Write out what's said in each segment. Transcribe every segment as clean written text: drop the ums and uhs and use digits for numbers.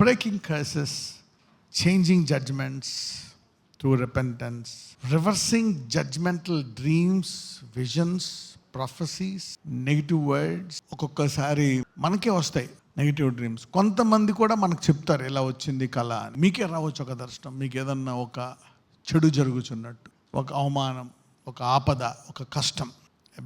breaking curses, changing judgments through repentance, reversing judgmental dreams, visions, prophecies, negative words. ఒక్కొక్కసారి మనకే వస్తాయి negative dreams. కొంతమంది కూడా మనకు చెప్తారు ఇలా వచ్చింది కళ అని. మీకే రావచ్చు ఒక దర్శనం, మీకు ఏదన్నా ఒక చెడు జరుగుతున్నట్టు, ఒక అవమానం, ఒక ఆపద, ఒక కష్టం,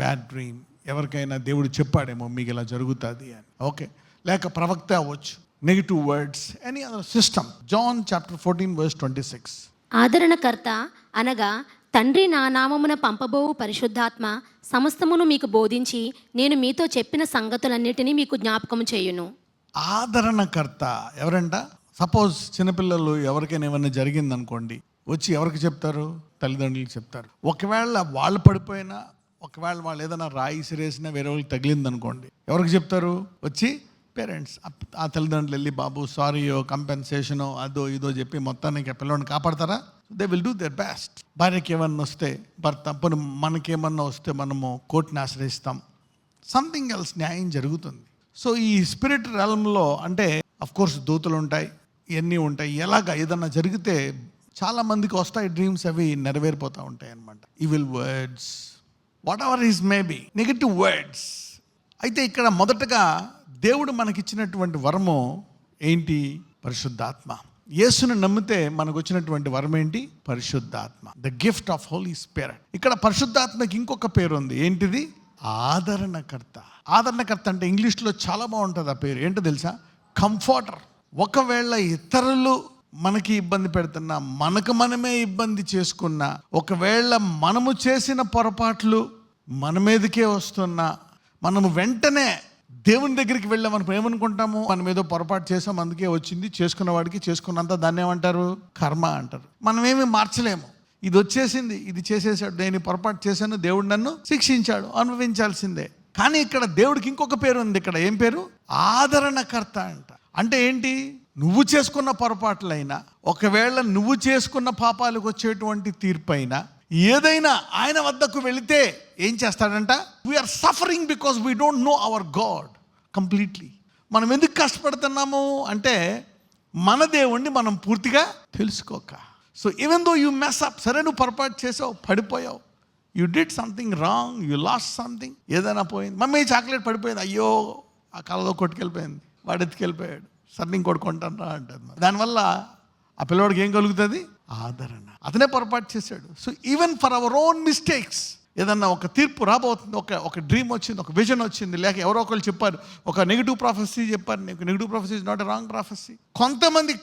బ్యాడ్ డ్రీమ్. ఎవరికైనా దేవుడు చెప్పాడేమో మీకు ఇలా జరుగుతుంది అని. ఓకే, లేక ప్రవక్త అవ్వచ్చు, negative words, any other system. John chapter 14:26. ఆదరణకర్త అనగా తండ్రి నా నామమున పంపబోవు పరిశుద్ధాత్మ సమస్తమును మీకు బోధించి నేను మీతో చెప్పిన సంగతులన్నిటినీ మీకు జ్ఞాపకం చేయును. ఆదరణకర్త ఎవరంట? సపోజ్ చిన్నపిల్లలు ఎవరికైనా ఏమైనా జరిగిందనుకోండి, వచ్చి ఎవరికి చెప్తారు? తల్లిదండ్రులకు చెప్తారు. ఒకవేళ వాళ్ళు పడిపోయినా, ఒకవేళ వాళ్ళు ఏదైనా రాయి సిరేసినా వేరే వాళ్ళకి తగిలిందనుకోండి, ఎవరికి చెప్తారు? వచ్చి పేరెంట్స్. ఆ తల్లిదండ్రులు వెళ్ళి బాబు సారీయో కంపెన్సేషనో అదో ఇదో చెప్పి మొత్తానికి పిల్లల్ని కాపాడతారా? They will do their best. భార్యకి ఏమన్నా వస్తే భర్త, పోనీ మనకేమన్నా వస్తే మనము కోర్టుని ఆశ్రయిస్తాం, సంథింగ్ ఎల్స్, న్యాయం జరుగుతుంది. సో ఈ స్పిరిట్ రెల్మ్లో అంటే అఫ్కోర్స్ దూతలు ఉంటాయి, ఇవన్నీ ఉంటాయి. ఎలాగా ఏదన్నా జరిగితే చాలామందికి వస్తాయి డ్రీమ్స్, అవి నెరవేరిపోతూ ఉంటాయి అన్నమాట. Evil words, what ever is maybe negative words. అయితే ఇక్కడ మొదటగా దేవుడు మనకిచ్చినటువంటి వరము ఏంటి? పరిశుద్ధాత్మ. యేసుని నమ్మితే మనకు వచ్చినటువంటి వరం ఏంటి? పరిశుద్ధాత్మ, the gift of holy spirit. ఇక్కడ పరిశుద్ధాత్మకి ఇంకొక పేరు ఉంది. ఏంటిది? ఆదరణకర్త. ఆదరణకర్త అంటే ఇంగ్లీష్లో చాలా బాగుంటుంది ఆ పేరు. ఏంటో తెలుసా? కంఫర్టర్. ఒకవేళ ఇతరులు మనకి ఇబ్బంది పెడుతున్నా, మనకు మనమే ఇబ్బంది చేసుకున్నా, ఒకవేళ మనము చేసిన పొరపాట్లు మన మీదకే వస్తున్నా, మనము వెంటనే దేవుని దగ్గరికి వెళ్ళామని ఏమనుకుంటాము? మనం ఏదో పొరపాటు చేసాం అందుకే వచ్చింది, చేసుకున్న వాడికి చేసుకున్నంత దాన్ని ఏమంటారు? కర్మ అంటారు. మనమేమి మార్చలేము. ఇది వచ్చేసింది, ఇది చేసేసాడు, నేను పొరపాటు చేశాను, దేవుడు నన్ను శిక్షించాడు, అనుభవించాల్సిందే. కానీ ఇక్కడ దేవుడికి ఇంకొక పేరు ఉంది. ఇక్కడ ఏం పేరు? ఆదరణకర్త అంట. అంటే ఏంటి? నువ్వు చేసుకున్న పొరపాట్లైనా, ఒకవేళ నువ్వు చేసుకున్న పాపాలకు వచ్చేటువంటి తీర్పు అయినా, ఏదైనా ఆయన వద్దకు వెళితే ఏం చేస్తాడంట? We're suffering because we don't know our God completely. మనం ఎందుకు కష్టపడుతున్నాము అంటే మన దేవుణ్ణి మనం పూర్తిగా తెలుసుకోక. So even though you mess up, సరే నువ్వు పొరపాటు చేసావు, పడిపోయావు, you did something wrong, you lost something, ఏదైనా పోయింది. మమ్మీ చాక్లెట్ పడిపోయింది, అయ్యో ఆ కళ్ళలో కొట్టుకెళ్ళిపోయింది, వాడు ఎత్తుకెళ్ళిపోయాడు, సరే ఇంకోటి కొంటాను రా అంటుంది. దానివల్ల ఆ పిల్లవాడికి ఏం కలుగుతుంది? ఆదరణ. అతనే పొరపాటు చేశాడు. So even for our own mistakes, ఏదన్నా ఒక తీర్పు రాబోతుంది, ఒక డ్రీమ్ వచ్చింది, ఒక విజన్ వచ్చింది, లేక ఎవరో ఒకరు చెప్పారు, ఒక నెగిటివ్ ప్రాఫెసీ చెప్పారు, నీకు negative prophecy is not a wrong prophecy. కొంతమంది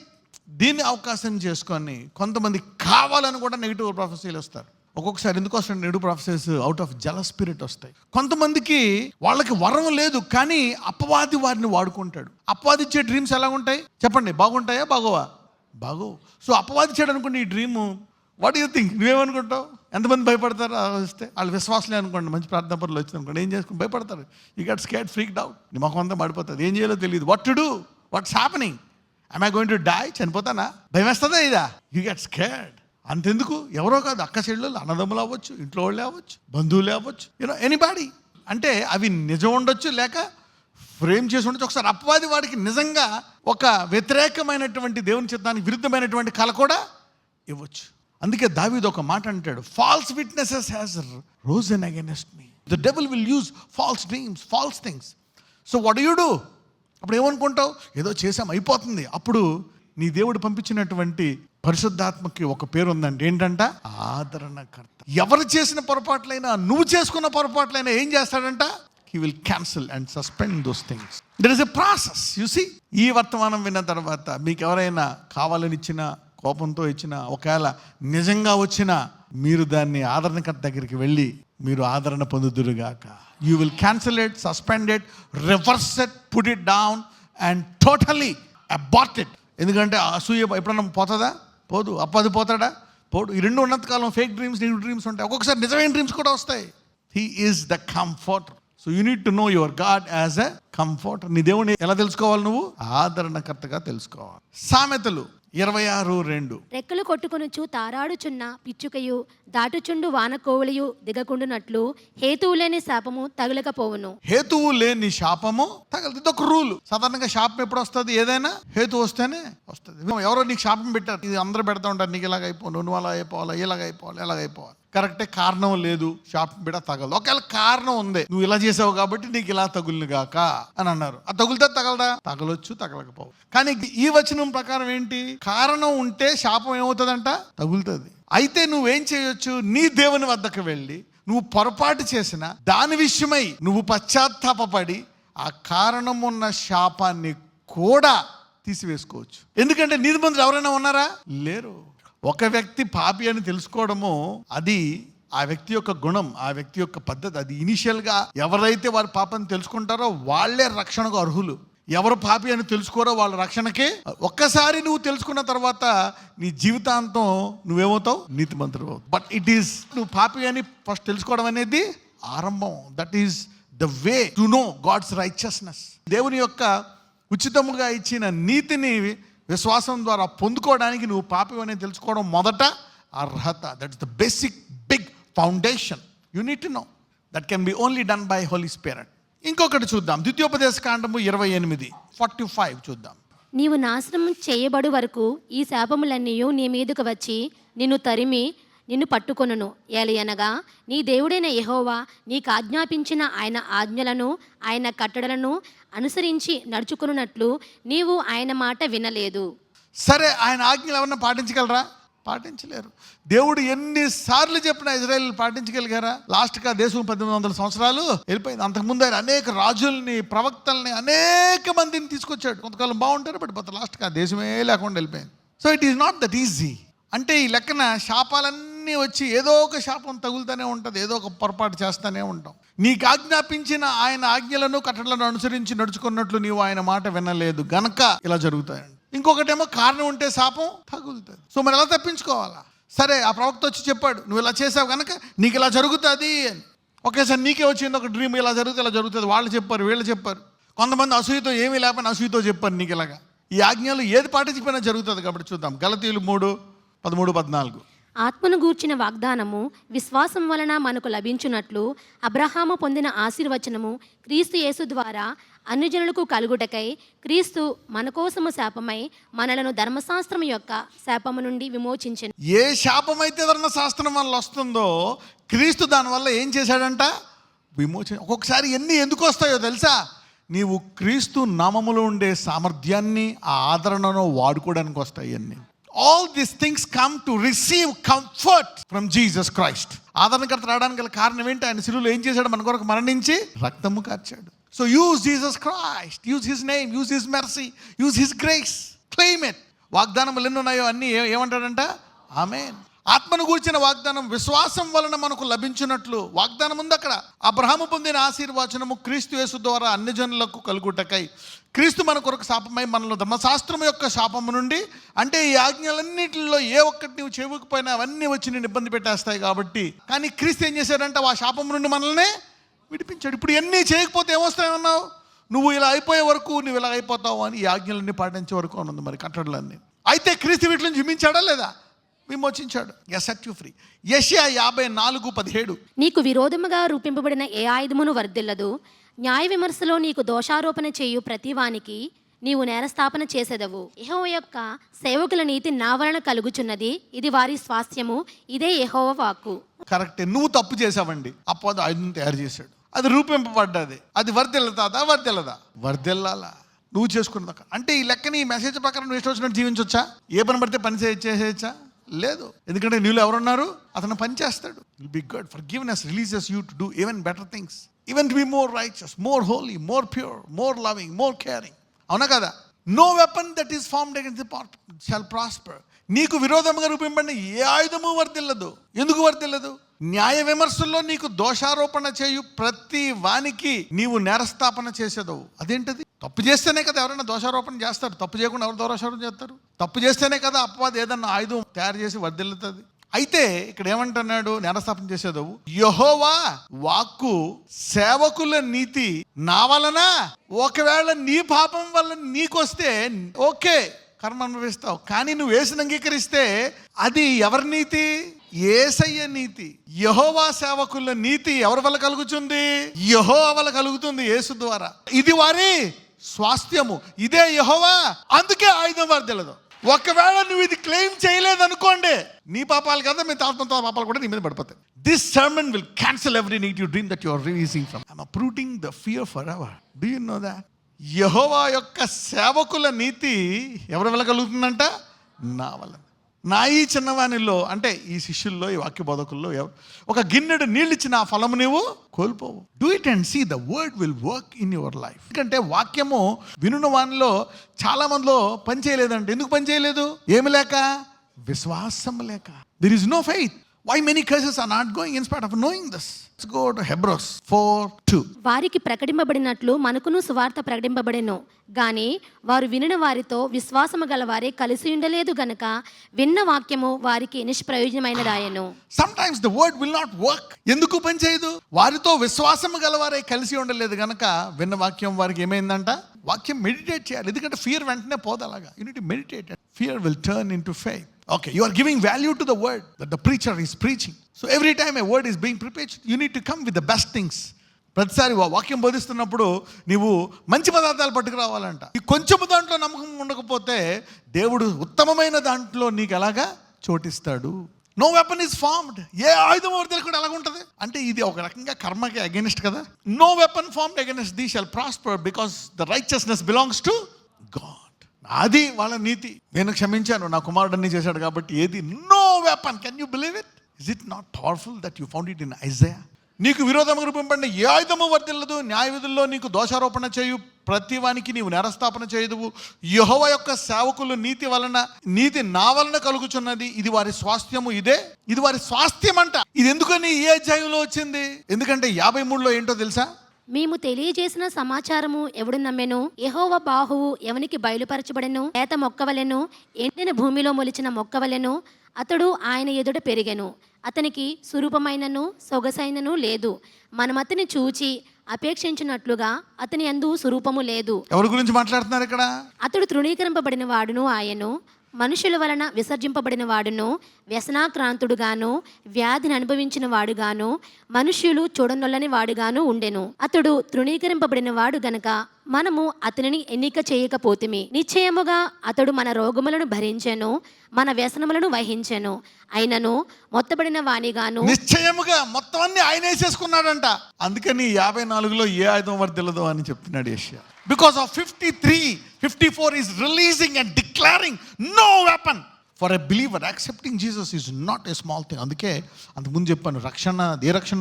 దీన్ని అవకాశం చేసుకొని, కొంతమంది కావాలని కూడా నెగిటివ్ ప్రాఫెసీలు వస్తారు. ఒక్కొక్కసారి ఎందుకు వస్తాయి negative prophecies? Out of jealous spirit వస్తాయి. కొంతమందికి వాళ్ళకి వరం లేదు, కానీ అపవాది వారిని వాడుకుంటాడు. అపవాది ఇచ్చే డ్రీమ్స్ ఎలా ఉంటాయి చెప్పండి? బాగుంటాయా? బాగోవా? బాగోవు. సో అపవాది చేయడం అనుకోండి ఈ డ్రీము, వాట్ యూ థింక్? నువ్వేమనుకుంటావు? ఎంతమంది భయపడతారు వస్తే? వాళ్ళు విశ్వాసలే అనుకోండి, మంచి ప్రార్థన పనులు వచ్చింది అనుకోండి, ఏం చేసుకుని భయపడతారు. You get scared, freaked out, నీ ముఖం అంతా పడిపోతుంది, ఏం చేయాలో తెలియదు. What to do, what's happening, I going to die, చనిపోతానా? భయం వేస్తుందా ఇదా? You get scared. అంతెందుకు, ఎవరో కాదు, అక్క చెల్లెలు, అన్నదమ్ములు అవ్వచ్చు, ఇంట్లో వాళ్ళే అవ్వచ్చు, బంధువులే అవ్వచ్చు, యూనో ఎనీబాడీ. అంటే అవి నిజం ఉండొచ్చు, లేక ఫ్రేమ్ చేసి ఉండొచ్చు. ఒకసారి అపవాది వాడికి నిజంగా ఒక వ్యతిరేకమైనటువంటి దేవుని చిత్తానికి విరుద్ధమైనటువంటి కళ కూడా ఇవ్వచ్చు. అందుకే దావీదు ఒక మాట అంటాడు, false witnesses has risen against me. The devil will use false dreams, false things. So what do you do? అప్పుడు ఏమనుకుంటావు? ఏదో చేసాం, అయిపోతుంది. అప్పుడు నీ దేవుడు పంపించినటువంటి పరిశుద్ధాత్మకి ఒక పేరు ఉందంటే ఏంటంట? ఆదరణకర్త. ఎవరు చేసిన పొరపాట్లైనా, నువ్వు చేసుకున్న పొరపాట్లైనా ఏం చేస్తాడంట? He will cancel and suspend those things. There is a process, you see. ఈ వర్తమానం విన్న తర్వాత మీకు ఎవరైనా కావాలని ఇచ్చిన, కోపంతో ఇచ్చిన, ఒకవేళ నిజంగా వచ్చిన, మీరు దాన్ని ఆదరణకర్త దగ్గరికి వెళ్ళి మీరు ఆదరణ పొందుదురుగాక. You will cancel it, suspend it, reverse it, put it down and totally abort it. ఎందుకంటే అసూయ ఎప్పుడన్నా పోతుందా? పోదు. అప్పది పోతాడా? పోడు. ఈ రెండు ఉన్నంతకాలం ఫేక్ డ్రీమ్స్, నెగిటివ్ డ్రీమ్స్ ఉంటాయి. ఒక్కొక్కసారి నిజమైన డ్రీమ్స్ కూడా వస్తాయి. He is the comforter. So you need to know your God as a comforter. నీ దేవుని ఎలా తెలుసుకోవాలి? నువ్వు ఆదరణకర్తగా తెలుసుకోవాలి. సామెతలు 26:2. రెక్కలు కొట్టుకొనుచు తారాడుచున్న పిచ్చుకయు దాటుచుండు వానకోవులియు దిగకుండునట్లు హేతువు లేని శాపము తగులకపోవును. హేతువు లేని శాపము తగలదు. ఇది ఒక రూల్. సాధారణంగా శాపం ఎప్పుడు వస్తుంది? ఏదైనా హేతు వస్తేనే వస్తుంది. ఎవరో నీకు శాపం పెట్టారు, ఇది అందరూ పెడతా ఉంటారు, నీకు ఇలాగ అయిపోను, నువ్వు అలా అయిపోవాలి, ఇలాగ అయిపోవాలి, ఎలాగ అయిపోవాలి. కరెక్టే, కారణం లేదు, శాపం బిడ్డ తగలదు. ఒకవేళ కారణం ఉంది, నువ్వు ఇలా చేసావు కాబట్టి నీకు ఇలా తగులును గాక అని అన్నారు. అది తగులుతా తగలదా? తగలొచ్చు, తగలకపోవు. కానీ ఈ వచనం ప్రకారం ఏంటి? కారణం ఉంటే శాపం ఏమవుతుందంట? తగులుతుంది. అయితే నువ్వేం చేయొచ్చు? నీ దేవుని వద్దకు వెళ్ళి నువ్వు పొరపాటు చేసిన దాని విషయమై నువ్వు పశ్చాత్తాపపడి ఆ కారణం ఉన్న శాపాన్ని కూడా తీసివేసుకోవచ్చు. ఎందుకంటే నీతిమంతులు ఎవరైనా ఉన్నారా? లేరు. ఒక వ్యక్తి పాపి అని తెలుసుకోవడము అది ఆ వ్యక్తి యొక్క గుణం, ఆ వ్యక్తి యొక్క పద్ధతి. అది ఇనిషియల్గా ఎవరైతే వారి పాపని తెలుసుకుంటారో వాళ్ళే రక్షణకు అర్హులు. ఎవరు పాపి అని తెలుసుకోరో వాళ్ళ రక్షణకే. ఒక్కసారి నువ్వు తెలుసుకున్న తర్వాత నీ జీవితాంతం నువ్వేమవుతావు? నీతిమంతుడు అవుతావు. బట్ ఇట్ ఈస్, నువ్వు పాపి అని ఫస్ట్ తెలుసుకోవడం అనేది ఆరంభం. That is the way to know God's righteousness. దేవుని యొక్క ఉచితముగా ఇచ్చిన నీతిని విశ్వాసం ద్వారా పొందుకోవడానికి నువ్వు పాపి అని తెలుసుకోవడం మొదట అర్హత. That's the basic big foundation. You need to know. That can be only done by holy spirit. ఇంకొకటి చూద్దాం, ద్వితీయోపదేశ కాండము 28:45 చూద్దాం. నీవు నాశనం చేయబడు వరకు ఈ శాపములన్నీ నీ మీదకు వచ్చి నిన్ను తరిమి నిన్ను పట్టుకొనును. ఏలయనగా నీ దేవుడైన యెహోవా నీకు ఆజ్ఞాపించిన ఆయన ఆజ్ఞలను ఆయన కట్టడలను అనుసరించి నడుచుకున్నట్లు నీవు ఆయన మాట వినలేదు. సరే, ఆయన ఆజ్ఞలు ఎవరన్నా పాటించగలరా? పాటించలేరు. దేవుడు ఎన్నిసార్లు చెప్పినా ఇజ్రాయేల్ పాటించగలిగారా? లాస్ట్గా దేశం 1800 సంవత్సరాలు వెళ్ళిపోయింది. అంతకుముందు ఆయన అనేక రాజుల్ని, ప్రవక్తల్ని, అనేక మందిని తీసుకొచ్చాడు. కొంతకాలం బాగుంటారు, బట్ లాస్ట్గా దేశమే లేకుండా వెళ్ళిపోయింది. So it is not that easy. అంటే ఈ లెక్కన శాపాలన్నీ వచ్చి ఏదో ఒక శాపం తగులుతూనే ఉంటుంది, ఏదో ఒక పొరపాటు చేస్తూనే ఉంటాం. నీకు ఆజ్ఞాపించిన ఆయన ఆజ్ఞలను కట్టడలను అనుసరించి నడుచుకున్నట్లు నీవు ఆయన మాట వినలేదు గనక ఇలా జరుగుతాయండి. ఇంకొకటేమో కారణం ఉంటే శాపం తగులుతుంది. సో మరి ఎలా తప్పించుకోవాలా? సరే, ఆ ప్రవక్త వచ్చి చెప్పాడు, నువ్వు ఇలా చేసావు కనుక నీకు ఇలా జరుగుతుంది అని. ఒకేసారి నీకే వచ్చింది ఒక డ్రీమ్, ఇలా జరుగుతుంది, ఇలా జరుగుతుంది. వాళ్ళు చెప్పారు, వీళ్ళు చెప్పారు. కొంతమంది అసూయతో, ఏమీ లేకపోయినా అసూయతో చెప్పారు నీకు ఇలాగా. ఈ ఆజ్ఞలు ఏది పాటించిపోయినా జరుగుతుంది. కాబట్టి చూద్దాం, గలతీయులు 3:13-14. ఆత్మను గూర్చిన వాగ్దానము విశ్వాసం వలన మనకు లభించున్నట్లు అబ్రహాము పొందిన ఆశీర్వచనము క్రీస్తు యేసు ద్వారా అన్యజనులకు కలుగుటకై క్రీస్తు మన కోసము శాపమై మనలను ధర్మశాస్త్రం యొక్క శాపము నుండి విమోచించెను. ఏ శాపమైతే ధర్మశాస్త్రం వల్ల వస్తుందో క్రీస్తు దానివల్ల ఏం చేశాడంట? విమోచన. ఒక్కొక్కసారి ఎందుకు వస్తాయో తెలుసా? నీవు క్రీస్తు నామములో ఉండే సామర్థ్యాన్ని, ఆ ఆదరణను వాడుకోవడానికి వస్తాయి అన్నీ. All these things come to receive comfort from Jesus Christ. ఆదరణకర్త రావడానికి గల కారణం ఏంటి? ఆయన శిలువలో ఏం చేశాడు? మన కొరకు మరణించి రక్తము కార్చాడు. So use Jesus Christ, use his name, use his mercy, use his grace, claim it. వాగ్దానములు ఎన్ని ఉన్నాయో అన్నీ ఏమంటాడంట? ఆమేన్. ఆత్మను గూర్చిన వాగ్దానం విశ్వాసం వలన మనకు లభించినట్లు వాగ్దానం ఉంది అక్కడ. అబ్రహాము పొందిన ఆశీర్వచనము క్రీస్తు యేసు ద్వారా అన్ని జనులకు కలుగుటకై క్రీస్తు మన కొరకు శాపమై మనలో ధర్మశాస్త్రం యొక్క శాపము నుండి, అంటే ఈ ఆజ్ఞలన్నింటిలో ఏ ఒక్కటి నువ్వు చేయకపోయినా అవన్నీ వచ్చి నేను ఇబ్బంది పెట్టేస్తాయి కాబట్టి. కానీ క్రీస్తు ఏం చేశాడంటే ఆ శాపం నుండి మనల్ని విడిపించాడు. ఇప్పుడు ఎన్ని చేయకపోతే ఏమొస్తాయన్నావు? నువ్వు ఇలా అయిపోయే వరకు నువ్వు ఇలా అయిపోతావు అని ఈ ఆజ్ఞలన్నీ పాటించే వరకు అని ఉంది మరి కట్టడలన్నీ. అయితే క్రీస్తు వీటిని విమించాడా లేదా? విమోచించాడు. Set you free. యెషయా 54:17. నీకు విరోధముగా రూపింపబడిన ఏ ఆయుధమును వర్ధిల్లదు. న్యాయ విమర్శలో నీకు దోషారోపణ చేయు ప్రతివానికి నీవు నేరస్థాపన చేసేదవు. యెహోవా యొక్క సేవకుల నీతి నా వలన కలుగుచున్నది, ఇది వారి స్వాస్థ్యము, ఇదే యెహోవా వాక్కు. కరెక్టే. నువ్వు తప్పు చేసావండి, అప్పుడు ఆయుధం తయారు చేశాడు, అది రూపింపబడ్డది. అది వర్ధిల్లదా? వర్ధిల్లాలా నువ్వు చేసుకున్నదాకా. అంటే ఈ లెక్కని, ఈ మెసేజ్ ప్రకారం నువ్వు ఇష్టం వచ్చినట్టు జీవించవచ్చా? ఏ పని పడితే పని చేసేయచ్చా? లేదు. ఎందుకంటే నీళ్ళు ఎవరున్నారు? అతను పని చేస్తాడు. Will be good. Forgiveness releases you to do even better things, even to be more righteous, more holy, more pure, more loving, more caring. అవునా కదా? No weapon that is formed against the part shall prosper. నీకు విరోధంగా రూపింపబడిన ఏ ఆయుధము వర్ధిల్లదు. ఎందుకు వర్ధిల్లదు? న్యాయ విమర్శల్లో నీకు దోషారోపణ చేయు ప్రతి వానికి నీవు నేరస్థాపన చేసేదవు. అదేంటది? తప్పు చేస్తేనే కదా ఎవరైనా దోషారోపణ చేస్తారు. తప్పు చేయకుండా ఎవరు దోషారోపణ చేస్తారు? తప్పు చేస్తేనే కదా అపవాది ఏదన్నా ఆయుధం తయారు చేసి వర్ధిల్లుతుంది. అయితే ఇక్కడ ఏమంటున్నాడు? నేరస్థాపన చేసేదవు. యెహోవా వాక్కు సేవకుల నీతి నా వలన, ఒకవేళ నీ పాపం వల్ల నీకొస్తే ఓకే, కర్మ అనుభవిస్తావు. కానీ నువ్వు యేసుని అంగీకరిస్తే అది ఎవరి నీతి? యేసయ్య నీతి. యెహోవా సేవకుల నీతి ఎవరి వల్ల కలుగుతుంది? యెహోవా వల్ల కలుగుతుంది, యేసు ద్వారా. ఇది వారి స్వాస్థ్యము, ఇదే యెహోవా. అందుకే ఆయుధం వారు తెలియదు. ఒకవేళ నువ్వు ఇది క్లెయిమ్ చేయలేదనుకోండి, నీ పాపాలు కదా మీ తాత పాపాలు కూడా నీ మీద పడిపోతాయి. This sermon will cancel every need you dream that you are releasing from. I am uprooting the fear forever. Do you know that? యెహోవా యొక్క సేవకుల నీతి ఎవరి వల్ల కలుగుతుందంట? నా వల్ల. నా ఈ చిన్నవాణిలో, అంటే ఈ శిష్యుల్లో, ఈ వాక్య బోధకుల్లో ఒక గిన్నెడు నీళ్ళు ఇచ్చిన ఆ ఫలము నీవు కోల్పోవు. Do it and see the word will work in your life. ఎందుకంటే వాక్యము వినున్న వానిలో చాలా మందిలో పని చేయలేదంటే. ఎందుకు పని చేయలేదు? ఏమి లేక? విశ్వాసం లేక. There is no faith. Why many curses are not going in spite of knowing this? Let's go to Hebrews 4:2. వారికి ప్రకటింపబడినట్లు మనకును సువార్త ప్రకటింపబడెను గాని వారు వినిన వారితో విశ్వాసము గల వారే కలిసి ఉండలేదు గనుక విన్న వాక్యము వారికి నిష్ప్రయోజనమైనదాయెను. Sometimes the word will not work. ఎందుకు పని చేయదు? వారితో విశ్వాసము గల వారే కలిసి ఉండలేదు గనక విన్న వాక్యం వారికి ఏమైందంట? వాక్యం మెడిటేట్ చేయాలి. ఎందుకంటే ఫియర్ వెంటనే పోదు. అలాగా you need to meditate. Fear will turn into faith. Okay, you are giving value to the word that the preacher is preaching. So every time a word is being preached, you need to come with the best things. ప్రతిసారి వాక్యం బోధిస్తున్నప్పుడు నీవు మంచి పదార్థాలు పట్టుకురావాలంట. ఈ కొంచెము దాంట్లో నమ్మకం ఉండకపోతే దేవుడు ఉత్తమమైన దాంట్లో నీకు ఎలాగా చోటిస్తాడు. No weapon is formed. ఏ ఆయుధం ఎవరు తెలియకుండా ఎలాగ ఉంటుంది అంటే ఇది ఒక రకంగా కర్మకి అగెనిస్ట్ కదా. No weapon formed against the shall prosper because the righteousness belongs to God. అది వాళ్ళ నీతి. నేను క్షమించాను, నా కుమారుడు అన్ని చేశాడు కాబట్టి ఏది? No weapon. Can you believe it? Is it not powerful that you found it in Isaiah? నీకు విరోధంగా రూపంపడిన ఏ ఆయుధము వర్తిల్లదు. న్యాయ విధుల్లో నీకు దోషారోపణ చేయు ప్రతివానికి నీవు నేరస్థాపన చేయదువు. యెహోవా యొక్క సేవకులు నీతి వలన, నీతి నా వలన కలుగుచున్నది. ఇది వారి స్వాస్థ్యము. ఇది వారి స్వాస్థ్యం అంట. ఇది ఎందుకని ఏ అధ్యాయంలో వచ్చింది? ఎందుకంటే 53లో ఏంటో తెలుసా? మేము తెలియజేసిన సమాచారము ఎవడు నమ్మెను? యెహోవా బాహువు ఎవనికి బయలుపరచబడెను? లేత మొక్కవలెను, ఎండిన భూమిలో మొలిచిన మొక్కవలెను అతడు ఆయన ఎదుట పెరిగెను. అతనికి సురూపమైనను సొగసైనను లేదు. మనం అతని చూచి అపేక్షించినట్లుగా అతని యందు స్వరూపము లేదు. ఎవరి గురించి మాట్లాడుతున్నారు ఇక్కడ? అతడు తృణీకరింపబడిన వాడును, ఆయను మనుషుల వలన విసర్జింపబడిన వాడును, వ్యసనాక్రాంతుడుగాను, వ్యాధిని అనుభవించిన వాడుగాను, మనుష్యులు చూడనొల్లని వాడుగాను ఉండెను. అతడు తృణీకరింపబడిన వాడు గనక మనము అతనిని ఎన్నిక చేయకపోతిమి. నిశ్చయముగా అతడు మన రోగములను భరించెను, మన వ్యసనములను వహించెను. అయినను మొత్తబడిన వానిగాను. నిశ్చయముగా మొత్తం అన్ని ఆయన వేసేసుకున్నాడంట. అందుకని 54లో ఏ ఆయుధం వర్దిల్లదు అని చెప్తున్నాడు యెషయా. Because of 54 is releasing and declaring no weapon. For a believer, accepting Jesus is not a small thing. అందుకే అంతకుముందు చెప్పాను,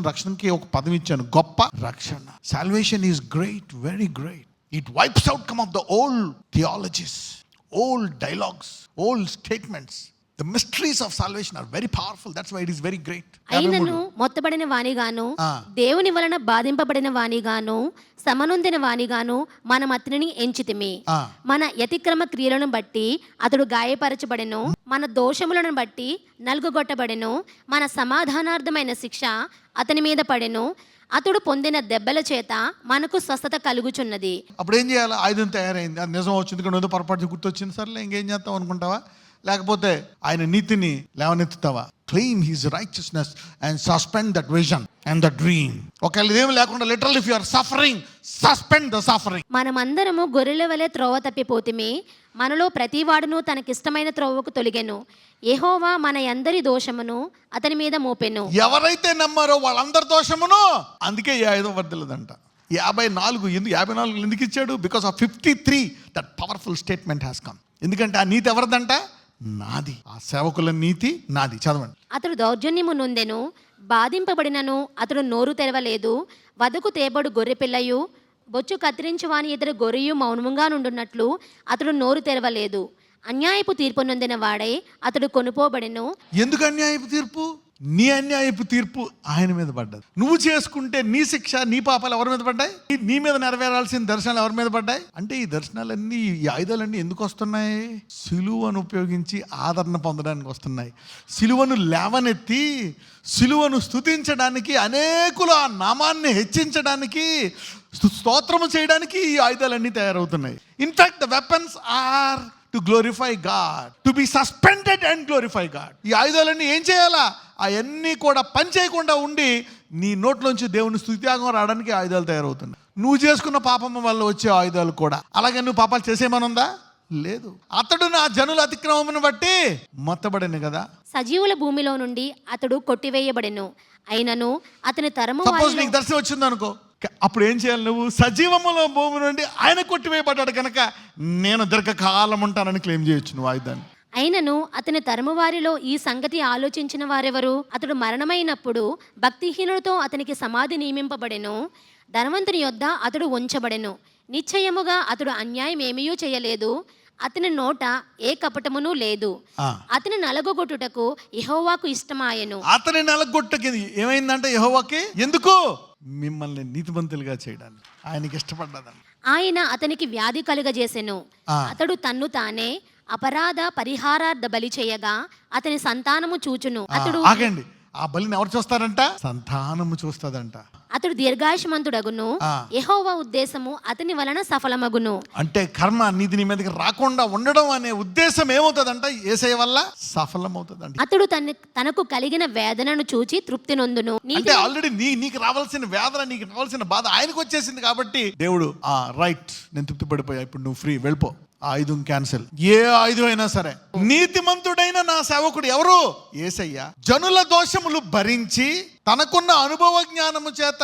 రక్షణకి ఒక పదం ఇచ్చాను, గొప్ప రక్షణ. Salvation is great, very great. It wipes out some of the old theologies, old dialogues, old statements. The mysteries of salvation are very powerful. That's why it is very great. అయినను మొత్తబడిన వానిగాను, దేవుని వలన బాధింపబడిన వానిగాను, సమనొందిన వానిగాను మనం అతనిని ఎంచితిమి. మన యతిక్రమ క్రియలను బట్టి అతడు గాయపరచబడెను, మన దోషములను బట్టి నలుగుగొట్టబడెను, మన సమాధానార్థమైన శిక్ష అతని మీద పడెను, అతడు పొందిన దెబ్బల చేత మనకు స్వస్థత కలుగుచున్నది. అప్పుడు ఏం చేయాలి? ఆయుధం తయారైంది, అది నిజం వచ్చింది, కానీ పొరపాటు గుర్తొచ్చింది, సర్లే ఇంకేం చేస్తాం అనుకుంటావా? లేకపోతే ఆయన నీతిని లేవనెత్తుతావా? Claim his righteousness and suspend that vision and the dream. ఒకవేళ ఇదేమి లేకుండా literally if you are suffering, suspend the suffering. మనమందరము గొర్రెల వలె త్రోవ తప్పిపోతిమి, మనలో ప్రతివాడును తనకిష్టమైన త్రోవకు తొలిగెను. యెహోవా మన అందరి దోషమును అతని మీద మోపెను. ఎవరైతే నమ్మారో వాళ్ళందరి దోషమును, అందుకే ఏ ఆయుధం వర్దిల్లదంట. 54 ఎందుకు ఇచ్చాడు? Because of 53 that powerful statement has come. ఎందుకంటే ఆ నీతి ఎవరిదంట? నాది. ఆ సేవకుల నీతి నాది. చదవండి. అతడు దౌర్జన్యము నొందెను, బాధింపబడినను అతడు నోరు తెరవలేదు. వదకు తేబడు గొర్రె పిల్లయు, బొచ్చు కత్తిరించు వాని ఎదురు గొర్రెయు మౌనముగా నుండున్నట్లు అతడు నోరు తెరవలేదు. అన్యాయపు తీర్పు నొందిన వాడై అతడు కొనుపోబడెను. ఎందుకు అన్యాయపు తీర్పు? నీ అన్యాయపు తీర్పు ఆయన మీద పడ్డది. నువ్వు చేసుకుంటే నీ శిక్ష, నీ పాపాలు ఎవరి మీద పడ్డాయి? నీ మీద నెరవేరాల్సిన దర్శనాలు ఎవరి మీద పడ్డాయి? అంటే ఈ దర్శనాలన్నీ, ఈ ఆయుధాలన్నీ ఎందుకు వస్తున్నాయి? సిలువను ఉపయోగించి ఆదరణ పొందడానికి వస్తున్నాయి. సిలువను లేవనెత్తి, సిలువను స్తుతించడానికి, అనేకులు ఆ నామాన్ని హెచ్చించడానికి, స్తోత్రము చేయడానికి ఈ ఆయుధాలన్నీ తయారవుతున్నాయి. In fact the weapons are to glorify God, to be suspended and glorify God. ఈ ఆయుధాలన్నీ ఏం చేయాలా? అవన్నీ కూడా పని చేయకుండా ఉండి నీ నోట్లోంచి దేవుని స్తుత్యాగం రావడానికి ఆయుధాలు తయారవుతున్నాయి. నువ్వు చేసుకున్న పాపం వల్ల వచ్చే ఆయుధాలు కూడా. అలాగే నువ్వు పాపాలు చేసేమనుందా? లేదు. అతడు నా జనుల అతిక్రమమును బట్టి మొత్తబడను కదా. సజీవుల భూమిలో నుండి అతడు కొట్టివేయబడెను, అయినను అతని తరము సపోజ్ నీకు దర్శనం వచ్చింది అనుకో, అప్పుడు ఏం చేయాలి? నువ్వు సజీవములో భూమి నుండి ఆయన కొట్టివేయబడ్డాడు కనుక నేను దీర్ఘకాలం ఉంటానని క్లెయిమ్ చేయొచ్చు నువ్వు ఆయుధాన్ని. అయినను అతని తరము వారిలో ఈ సంగతి ఆలోచించిన వారెవరు? అతడు మరణమైనప్పుడు భక్తిహీనులతో అతనికి సమాధి నియమింపబడెను, ధనవంతుని యొద్ద అతడు ఉంచబడెను. నిశ్చయముగా అతడు అన్యాయం ఏమీ చేయలేదు, అతని నోట ఏ కపటమును లేదు. అతని నలగొట్టుటకు యెహోవాకు ఇష్టమాయెను. అతని నలగొట్టకి ఏమైందంటే యెహోవాకి ఎందుకు? మిమ్మల్ని నీతిమంతులుగా చేయడానికి ఆయనకి ఇష్టపడ్డదండి. ఆయన అతనికి వ్యాధి కలుగజేసెను. అతడు తన్ను తానే అపరాధ పరిహారార్థ బలి చేయగా అతని సంతానము చూచును. అతడు ఆగండి, ఆ బలిని ఎవరు చూస్తారంట? సంతానము చూస్తాదంట. అతడు దీర్ఘాయుష్మంతుడగును, యెహోవా ఉద్దేశము అతని వలన సఫలమగును. అంటే కర్మ నీతి నీ మీదకి రాకుండా ఉండడం అనే ఉద్దేశం ఏమవుతుందంట? యేసయ్య వల్ల సఫలమవుతుందంట. అతడు తనకు కలిగిన వేదనను చూచి తృప్తి నొందును. అంటే ఆల్రెడీ నీకు రావాల్సిన వేదన, నీకు రావాల్సిన బాధ ఆయనకు వచ్చేసింది కాబట్టి దేవుడు రైట్, నేను తృప్తి పడిపోయా, ఇప్పుడు నువ్వు ఫ్రీ, వెళ్ళిపో. ఆయుధం క్యాన్సిల్. ఏ ఆయుధం అయినా సరే. నీతిమంతుడైన నా సేవకుడు ఎవరు? యేసయ్య. జనుల దోషములు భరించి తనకున్న అనుభవ జ్ఞానము చేత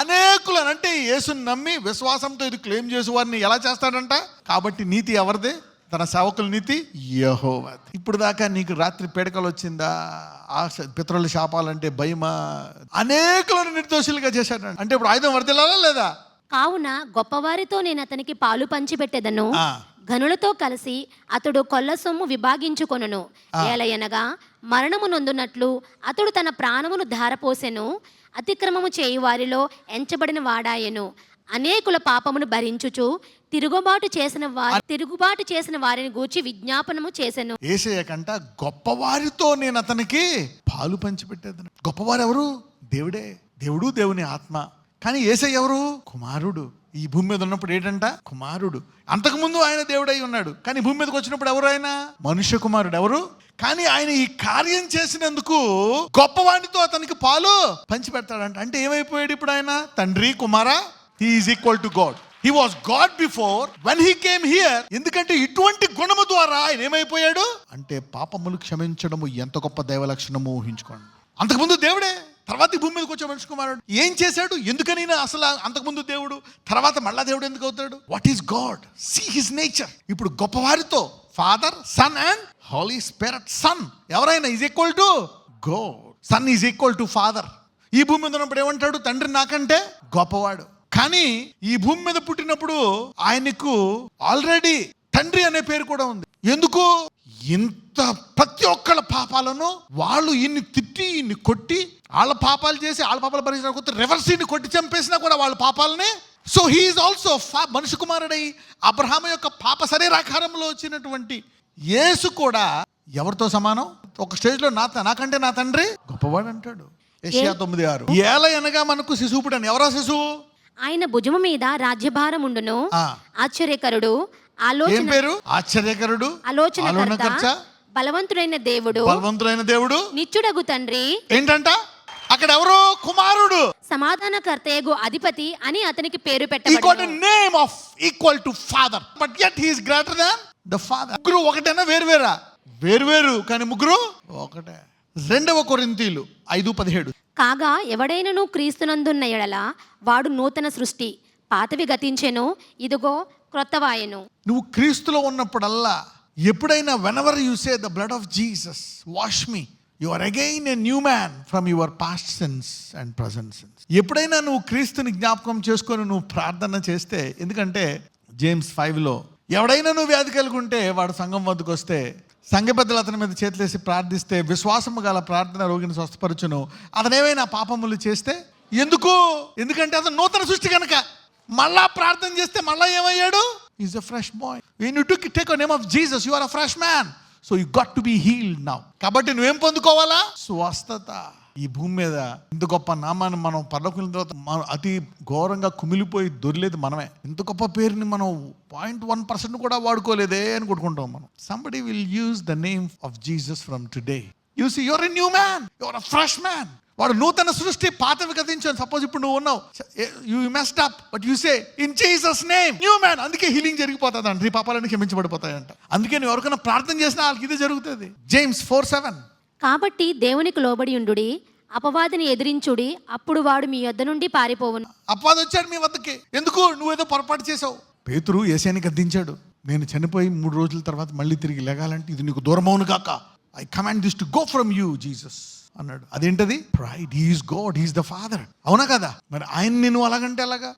అనేకులను, అంటే యేసుని నమ్మి విశ్వాసంతో ఇది క్లెయిమ్ చేసే వారిని ఎలా చేస్తాడంట? కాబట్టి నీతి ఎవరిదే? తన సేవకుల నీతి యెహోవాది. ఇప్పుడు దాకా నీకు రాత్రి పీడకలు వచ్చిందా? పితరుల శాపాలంటే భయమా? అనేకులను నిర్దోషులుగా చేశాడు. అంటే ఇప్పుడు ఆయుధం వర్దిల్లాలా లేదా? కావున గొప్పవారితో నేను అతనికి పాలు పంచిపెట్టెదను, ఘనులతో కలిసి అతడు కొల్ల సొమ్ము విభాగించుకొనును. ఏలయనగా మరణము నొందునట్లు అతడు తన ప్రాణమును ధారపోసెను, అతిక్రమము చేయు వారిలో ఎంచబడిన వాడాయెను. అనేకుల పాపమును భరించుచు తిరుగుబాటు చేసిన వారిని గూర్చి విజ్ఞాపనము చేసెను. యేసయ్య కంట గొప్పవారితో నేను అతనికి పాలు పంచిపెట్టేదను. గొప్పవారు ఎవరు? దేవుడే. దేవుడు దేవుని ఆత్మ. కానీ యేసయ్య ఎవరు? కుమారుడు. ఈ భూమి మీద ఉన్నప్పుడు ఏంటంట? కుమారుడు. అంతకుముందు ఆయన దేవుడై ఉన్నాడు, కానీ భూమి మీదకి వచ్చినప్పుడు ఎవరు? ఆయన మనుష్య కుమారుడు. ఎవరు? కానీ ఆయన ఈ కార్యం చేసినందుకు గొప్పవాడితో అతనికి పాలు పంచి పెడతాడంట. అంటే ఏమైపోయాడు ఇప్పుడు ఆయన? తండ్రి కుమారా, he is equal to God. He was God before when he came here. ఎందుకంటే ఇటువంటి గుణము ద్వారా ఆయన ఏమైపోయాడు అంటే పాపములు క్షమించడము ఎంత గొప్ప దైవ లక్షణము ఊహించుకోండి. అంతకుముందు దేవుడే, తర్వాత ఈ భూమి మీదకి వచ్చే మనిషి కుమారుడు. ఏం చేశాడు? ఎందుకని అసలు అంతకుముందు దేవుడు, తర్వాత మళ్ళా దేవుడు ఎందుకు అవుతాడు? What is God? See his nature. ఇప్పుడు గొప్పవారితో father, son and holy spirit. Son ఎవరైనా is equal to God, son is equal to father. ఈ భూమి మీద ఉన్నప్పుడు ఏమంటాడు? తండ్రి నాకంటే గొప్పవాడు. కానీ ఈ భూమి మీద పుట్టినప్పుడు ఆయనకు ఆల్రెడీ తండ్రి అనే పేరు కూడా ఉంది. ఎందుకు? ఇంత ప్రతి ఒక్కళ్ళ పాపాలను వాళ్ళు ఇన్ని తిట్టి, ఇన్ని కొట్టి, వాళ్ళ పాపాలు చేసి, వాళ్ళ పాపాలు భరించిన రివర్స్ ఇన్ని కొట్టి చంపేసినా కూడా వాళ్ళ పాపాలనే. సో హీఈస్ ఆల్సో మనుషు కుమారుడై అబ్రహాము యొక్క పాప శరీరాకారంలో వచ్చినటువంటి యేసు కూడా ఎవరితో సమానం? ఒక స్టేజ్లో నాకంటే నా తండ్రి గొప్పవాడు అంటాడు. యెషయా 9:6. ఏలయనగా మనకు శిశువు పుట్టాడు. ఎవరా శిశువు? ఆయన భుజము మీద రాజ్యభారం ఉండును. ఆశ్చర్యకరుడు, ఏం పేరు? ఆశ్చర్యకరుడు, ఆలోచనకర్త, బలవంతుడైన దేవుడు, నిత్యుడగు తండ్రి. ఏంటంట అక్కడ? ఎవరు? కుమారుడు. సమాధానకర్తయగు అధిపతి అని అతనికి పేరు He got a పెట్టబడెను. name of equal to father, but yet he is greater than the father. ముగ్గురు ఒకటేనా? వేరువేరా? వేరువేరు, కానీ ముగ్గురు ఒకటే. 2 కొరింథీయులు 5:17. కాగా ఎవడైనను క్రీస్తునందున్న ఎడల వాడు నూతన సృష్టి, పాతవి గతించెను, ఇదిగో క్రొత్తవాయెను. నువ్వు క్రీస్తులో ఉన్నప్పుడల్లా, ఎప్పుడైనా whenever you say the blood of Jesus wash me, you are again a new man from your past sins and present sins. ఎప్పుడైనా నువ్వు క్రీస్తుని జ్ఞాపకం చేసుకొని నువ్వు ప్రార్థన చేస్తే, ఎందుకంటే జేమ్స్ 5లో ఎవడైనా నువ్వు వ్యాధి కలిగి ఉంటే వాడు సంఘం వద్దకు వస్తే సంఘ పెద్దలు అతని మీద చేతులేసి ప్రార్థిస్తే విశ్వాసము గల ప్రార్థన రోగిని స్వస్థపరచును. అతను ఏమైనా పాపములు చేస్తే ఎందుకంటే అతను నూతన సృష్టి కనుక. మళ్ళా ప్రార్థన చేస్తే మళ్ళా ఏమయ్యాడు? Is a fresh boy. When you take the name of Jesus you are a fresh man. So you got to be healed now. కాబట్టి నువ్వేం పొందుకోవాలా? స్వస్థత. ఈ భూమి మీద ఇంత గొప్ప నామాన్ని మనం పరలోకం తర్వాత మనం అతి ఘోరంగా కుమిలిపోయి దొరిలేదు మనమే. ఇంత గొప్ప పేరుని మనం 0.1% కూడా వాడుకోలేదే అని కొట్టుకుంటాం మనం. Somebody will use the name of Jesus from today. You see your a new man, your a fresh man. వాడు నూతన సృష్టి, పాతవి గతించాను. సపోజ్ ఇప్పుడు నువ్వు ఉన్నావు, you messed up, but you say in Jesus name new man. అందుకే healing జరిగిపోతుంది అంట, నీ పాపాలన్నీ క్షమించబడిపోతాయంట. అందుకే నువ్వు ఎవరికైనా ప్రార్థన చేసినా వాళ్ళకి ఇదే జరుగుతుంది. జేమ్స్ 4:7. కాబట్టి దేవునికి లోబడి ఉండుడి, అపవాదిని ఎదిరించుడి, అప్పుడు వాడు మీ యొద్ద నుండి పారిపోవును. అపవాది వచ్చాడు మీ వద్దకి, ఎందుకు? నువ్వేదో పొరపాటు చేసావు. పేతురు యేసేని గద్దించాడు, నేను చనిపోయి 3 రోజుల తర్వాత మళ్ళీ తిరిగి లేగాలంటే ఇది నీకు దూరమవును కాక. I command this to go from you Jesus అన్నాడు. అదేంటది? Pride. He's God, he's the father. అవునా కదా? మరి ఆయన నేను అలాగంటే అలాగా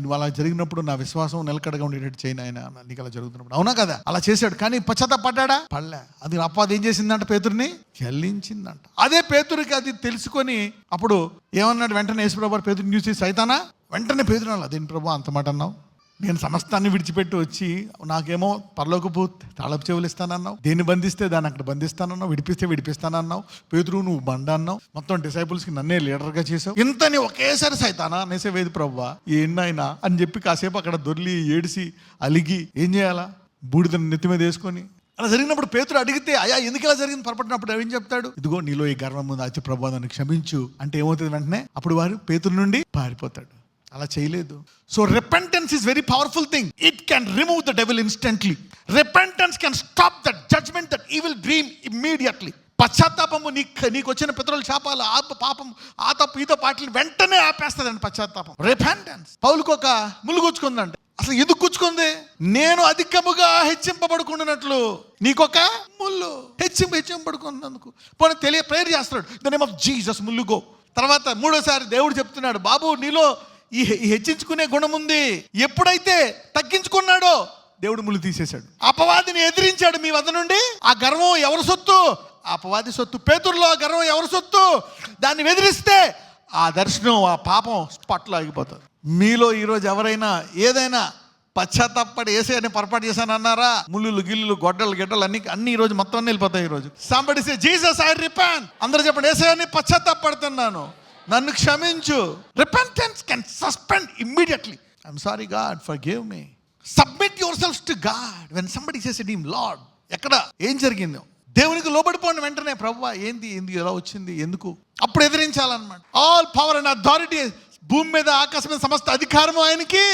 నువ్వు అలా జరిగినప్పుడు నా విశ్వాసం నిలకడగా ఉండేటట్టు చేయను ఆయన, నీకు అలా జరుగుతున్నప్పుడు. అవునా కదా? అలా చేశాడు. కానీ పశ్చాత్తాపడ్డా? పడలే. అది అపవాది ఏం చేసిందంట? పేతురుని చల్లించిందంట. అదే పేతురికి అది తెలుసుకొని అప్పుడు ఏమన్నాడు? వెంటనే యేసుప్రభు పేతురుని చూసి, సైతానా, వెంటనే పేతురు అన్నాడు, అదేంటి ప్రభు అంత మాట అన్నావు? నేను సమస్తాన్ని విడిచిపెట్టి వచ్చి నాకేమో పరలోకపు తాళపు చెవులు ఇస్తానన్నావు, దేన్ని బంధిస్తే దాన్ని అక్కడ బంధిస్తానన్నావు, విడిపిస్తే విడిపిస్తానన్నావు. పేతురు నువ్వు బండ అన్నావు, మొత్తం డిసైపుల్స్కి నన్నే లీడర్గా చేసావు. ఇంతని ఒకేసారి సైతానా అనేసే వేది ప్రభువా ఏంటైనా అని చెప్పి కాసేపు అక్కడ దొర్లి ఏడిసి అలిగి ఏం చేయాలా? బూడిదని నెత్తి మీద వేసుకొని అలా జరిగినప్పుడు పేతురు అడిగితే, అయ్యా ఎందుకు ఇలా జరిగింది పొరపడినప్పుడు ఏం చెప్తాడు? ఇదిగో నీలో ఈ గర్వం ఉంది, అయితే ప్రభువా నన్ను క్షమించు అంటే ఏమవుతుంది? వెంటనే అప్పుడు వారు పేతురు నుండి పారిపోతాడు. అలా చేయలేదు. So repentance is very powerful thing. It can remove the devil instantly. Repentance can stop that judgement, that evil dream immediately. పశ్చాత్తాపము నీకు వచ్చిన పితరుల శాపాలు, పాపం, ఆ తప్పు ఈ తప్పు వాటిని వెంటనే ఆపేస్తుందండి పశ్చాత్తాపం. రిపెంటెన్స్. పౌలుకు ఒక ముళ్ళు గుచ్చుకుందండి. అసలు ఎందుకు గుచ్చుకుంది? నేను అధికముగా హెచ్చింపబడుకున్నట్లు నీకొక ముళ్ళు హెచ్చింపబడుకున్నందుకు. పోనీ ప్రేయర్ చేస్తున్నాడు, ద నేమ్ ఆఫ్ జీసస్ ముల్లుగో. తర్వాత 3వసారి దేవుడు చెప్తున్నాడు, బాబు నీలో ఈ హెచ్చించుకునే గుణం ఉంది. ఎప్పుడైతే తగ్గించుకున్నాడో దేవుడు ముళ్ళు తీసేశాడు. అపవాదిని ఎదిరించాడు మీ వద్ద నుండి. ఆ గర్వం ఎవరి సొత్తు? అపవాది సొత్తు. పేతురులో ఆ గర్వం ఎవరి సొత్తు? దాన్ని ఎదిరిస్తే ఆ దర్శనం, ఆ పాపం స్పాట్లో ఆగిపోతుంది. మీలో ఈరోజు ఎవరైనా ఏదైనా పశ్చాత్తాపడి యేసయ్యని పొరపాటు చేశాను అన్నారా? ముళ్ళు గిల్లు గొడ్డలు గిడ్డలు అన్ని ఈరోజు మొత్తం వెళ్ళిపోతాయి. ఈరోజు somebody say Jesus I repent. అందరూ చెప్పండి, యేసయ్యని పశ్చాత్తాపడుతున్నాను, నన్ను క్షమించు. Repentance can suspend immediately. I'm sorry God, forgive me. Submit your selfs to God when somebody says him lord. ఎక్కడ ఏం జరిగిందో దేవునికి లోబడిపోండి వెంటనే. ప్రభువా ఏంది ఎలా వచ్చింది, ఎందుకు? అప్పుడు ఎదిరించాలన్నమాట. ఆల్ పవర్ అండ్ అథారిటీ, భూమి మీద ఆకాశం మీద సమస్త అధికారము ఆయనకి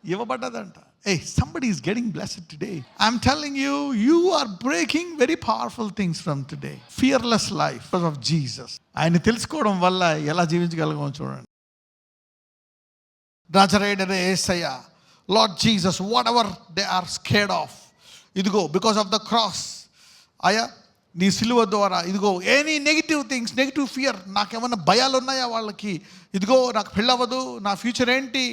ఇవ్వబడ్డదంట. Hey, somebody is getting blessed today. I'm telling you, you are breaking very powerful things from today. Fearless life because of Jesus. ఆయన తెలుసుకోవడం వల్ల ఎలా జీవించగలగో చూడండి. రాజరేడరే యేసయ్య, Lord Jesus, whatever they are scared of, ఇదిగో బికాస్ ఆఫ్ ద క్రాస్, అయ్యా నీ సిలువ ద్వారా, ఇదిగో any negative things, negative fear, నాకేమన్నా భయాలు ఉన్నాయా వాళ్ళకి? ఇదిగో నాకు పెళ్ళవదు, నా ఫ్యూచర్ ఏంటి,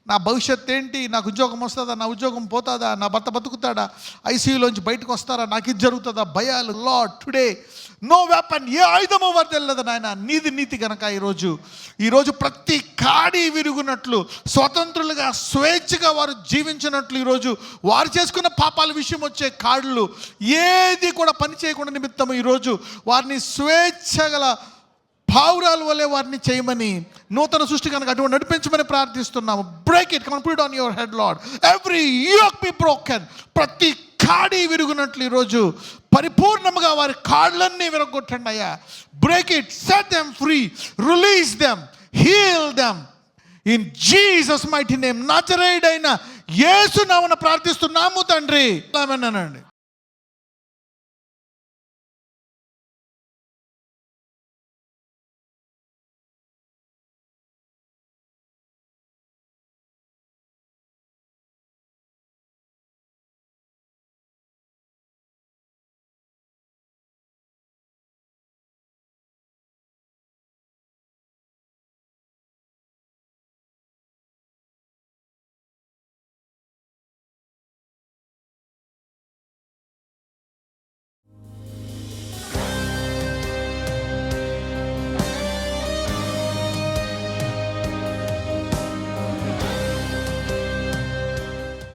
నా భవిష్యత్తు ఏంటి, నాకు ఉద్యోగం వస్తుందా, నా ఉద్యోగం పోతుందా, నా భర్త బతుకుతాడా, ఐసీయూలోంచి బయటకు వస్తారా, నాకు ఇది జరుగుతుందా, భయాలు. లార్డ్ టుడే నో వెపన్, ఏ ఆయుధము వర్దెల్లదు నాయన, నీతి కనుక ఈరోజు ప్రతి కాడి విరుగునట్లు, స్వతంత్రులుగా స్వేచ్ఛగా వారు జీవించినట్లు, ఈరోజు వారు చేసుకున్న పాపాల విషయం వచ్చే కాళ్ళు ఏది కూడా పని చేయకుండా నిమిత్తం ఈరోజు వారిని స్వేచ్ఛగల పావురాల వల్లే వారిని చేయమని, నూతన సృష్టి కనుక అటువంటి నడిపించమని ప్రార్థిస్తున్నాము. Break it, come put on your head lord. Every yoke be broken. ప్రతి కాడి విరుగునట్లు ఈరోజు పరిపూర్ణంగా వారి కాళ్ళన్నీ విరగొట్టండి అయ్యా. Break it, set them free, release them, heal them in Jesus mighty name. నజరేయుడైన యేసు నామమున ప్రార్థిస్తున్నాము తండ్రి. ఆమేన్ అనండి.